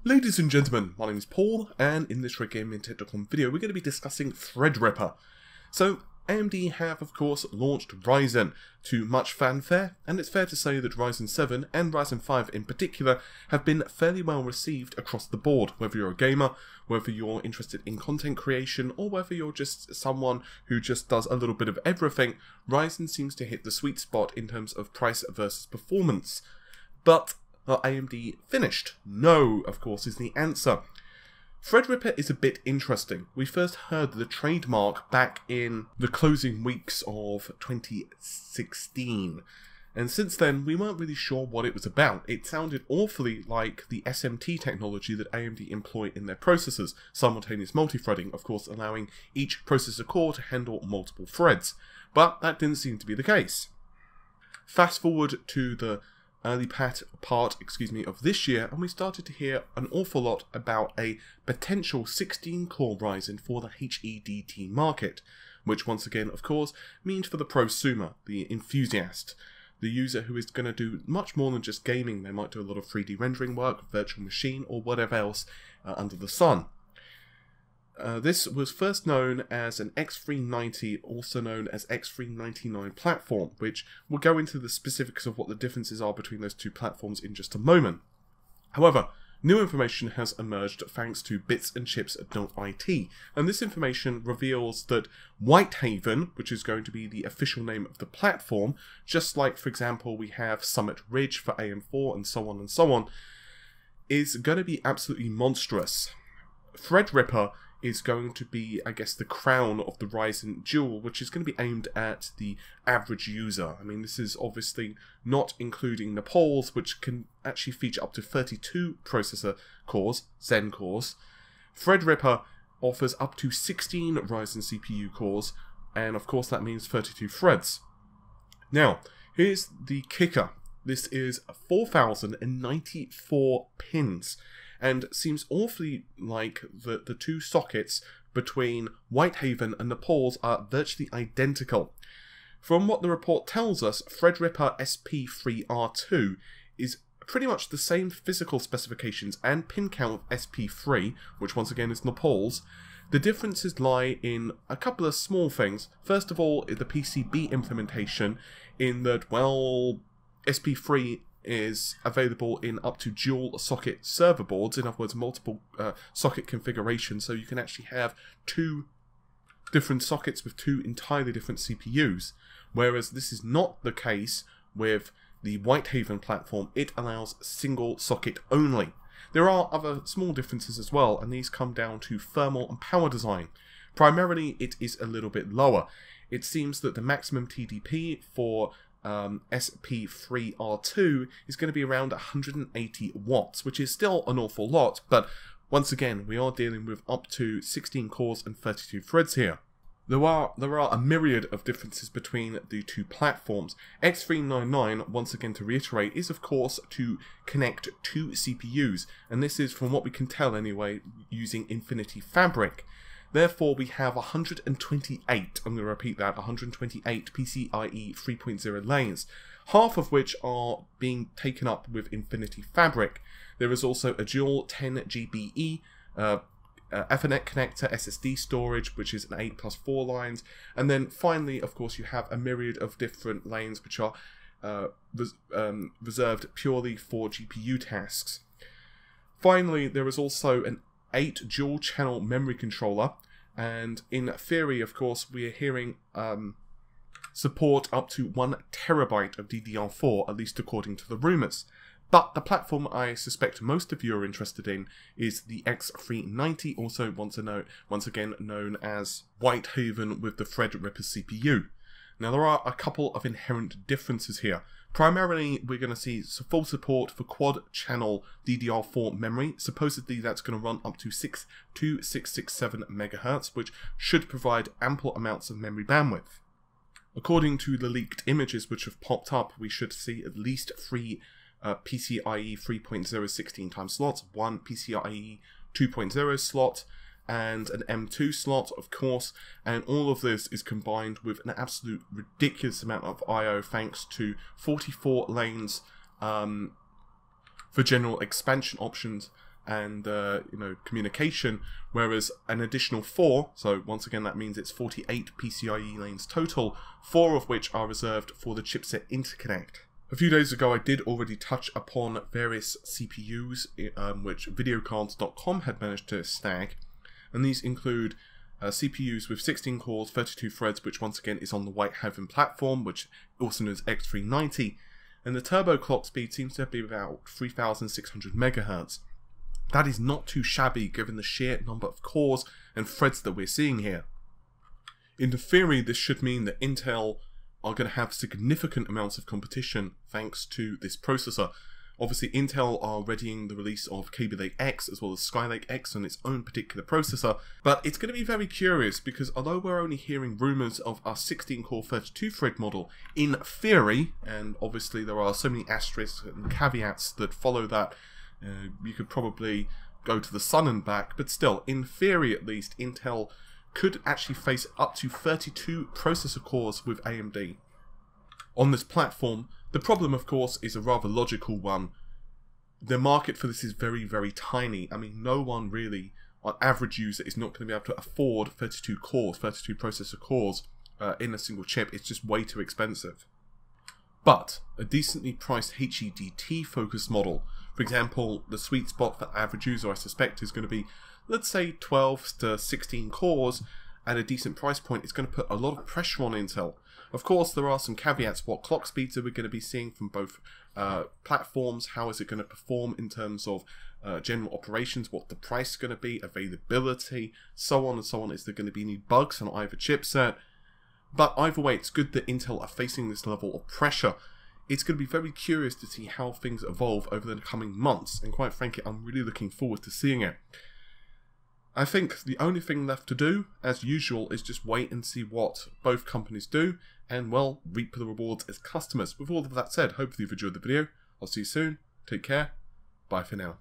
Ladies and gentlemen, my name is Paul, and in this Gaming Tech.com video we're going to be discussing ThreadRipper. So, AMD have of course launched Ryzen to much fanfare, and it's fair to say that Ryzen 7 and Ryzen 5 in particular have been fairly well received across the board, whether you're a gamer, whether you're interested in content creation, or whether you're just someone who just does a little bit of everything. Ryzen seems to hit the sweet spot in terms of price versus performance. But are AMD finished? No, of course, is the answer. ThreadRipper is a bit interesting. We first heard the trademark back in the closing weeks of 2016. And since then, we weren't really sure what it was about. It sounded awfully like the SMT technology that AMD employ in their processors, simultaneous multithreading, of course allowing each processor core to handle multiple threads. But that didn't seem to be the case. Fast forward to the early part of this year, and we started to hear an awful lot about a potential 16-core Ryzen for the HEDT market, which once again, of course, means for the prosumer, the enthusiast, the user who is going to do much more than just gaming. They might do a lot of 3D rendering work, virtual machine, or whatever else under the sun. This was first known as an X390, also known as X399 platform, which we'll go into the specifics of what the differences are between those two platforms in just a moment. However, new information has emerged thanks to bitsandchips.it, and this information reveals that WhiteHaven, which is going to be the official name of the platform, just like, for example, we have Summit Ridge for AM4 and so on, is going to be absolutely monstrous. ThreadRipper is going to be, I guess, the crown of the Ryzen jewel, which is going to be aimed at the average user. I mean, this is obviously not including Naples, which can actually feature up to 32 processor cores, Zen cores. ThreadRipper offers up to 16 Ryzen CPU cores, and of course that means 32 threads. Now, here's the kicker. This is 4,094 pins. And seems awfully like the two sockets between WhiteHaven and Naples are virtually identical. From what the report tells us, ThreadRipper SP3R2 is pretty much the same physical specifications and pin count of SP3, which once again is Naples. The differences lie in a couple of small things. First of all, the PCB implementation, in that, well, SP3 is available in up to dual socket server boards, in other words multiple socket configurations, so you can actually have two different sockets with two entirely different CPUs, whereas this is not the case with the WhiteHaven platform. It allows single socket only. There are other small differences as well, and these come down to thermal and power design. Primarily it is a little bit lower. It seems that the maximum TDP for SP3R2 is going to be around 180 watts, which is still an awful lot, but once again, we are dealing with up to 16 cores and 32 threads here. There are a myriad of differences between the two platforms. X399, once again to reiterate, is of course to connect two CPUs, and this is, from what we can tell anyway, using Infinity Fabric. Therefore, we have 128, I'm going to repeat that, 128 PCIe 3.0 lanes, half of which are being taken up with Infinity Fabric. There is also a dual 10 GBE Ethernet connector SSD storage, which is an 8+4 lines, and then finally, of course, you have a myriad of different lanes which are reserved purely for GPU tasks. Finally, there is also an 8 dual channel memory controller, and in theory, of course, we are hearing support up to 1 terabyte of DDR4, at least according to the rumours. But the platform I suspect most of you are interested in is the X390, also once again known as WhiteHaven with the ThreadRipper CPU. Now, there are a couple of inherent differences here. Primarily, we're going to see full support for quad-channel DDR4 memory. Supposedly, that's going to run up to 6.667 MHz, which should provide ample amounts of memory bandwidth. According to the leaked images which have popped up, we should see at least 3 PCIe 3.0 16 slots, 1 PCIe 2.0 slot, and an M2 slot, of course, and all of this is combined with an absolute ridiculous amount of I/O thanks to 44 lanes for general expansion options, and communication, whereas an additional 4, so once again that means it's 48 PCIe lanes total, 4 of which are reserved for the chipset interconnect. A few days ago I did already touch upon various CPUs which videocards.com had managed to snag, and these include CPUs with 16 cores, 32 threads, which once again is on the WhiteHaven platform, which also known as X390, and the turbo clock speed seems to be about 3600 MHz. That is not too shabby given the sheer number of cores and threads that we're seeing here. In theory, this should mean that Intel are going to have significant amounts of competition thanks to this processor. Obviously, Intel are readying the release of Kaby Lake X as well as Skylake X on its own particular processor, but it's going to be very curious because although we're only hearing rumours of our 16-core 32-thread model, in theory, and obviously there are so many asterisks and caveats that follow that, you could probably go to the sun and back, but still, in theory at least, Intel could actually face up to 32 processor cores with AMD. On this platform, the problem of course is a rather logical one. The market for this is very, very tiny. I mean, no one really, on average user, is not going to be able to afford 32 cores, 32 processor cores in a single chip. It's just way too expensive. But a decently priced HEDT focused model, for example, the sweet spot for average user I suspect is going to be, let's say 12 to 16 cores at a decent price point. It's going to put a lot of pressure on Intel. Of course, there are some caveats. What clock speeds are we going to be seeing from both platforms? How is it going to perform in terms of general operations? What the price is going to be? Availability? So on and so on. Is there going to be any bugs on either chipset? But either way, it's good that Intel are facing this level of pressure. It's going to be very curious to see how things evolve over the coming months. And quite frankly, I'm really looking forward to seeing it. I think the only thing left to do, as usual, is just wait and see what both companies do, and well, reap the rewards as customers. With all of that said, hopefully you've enjoyed the video. I'll see you soon. Take care. Bye for now.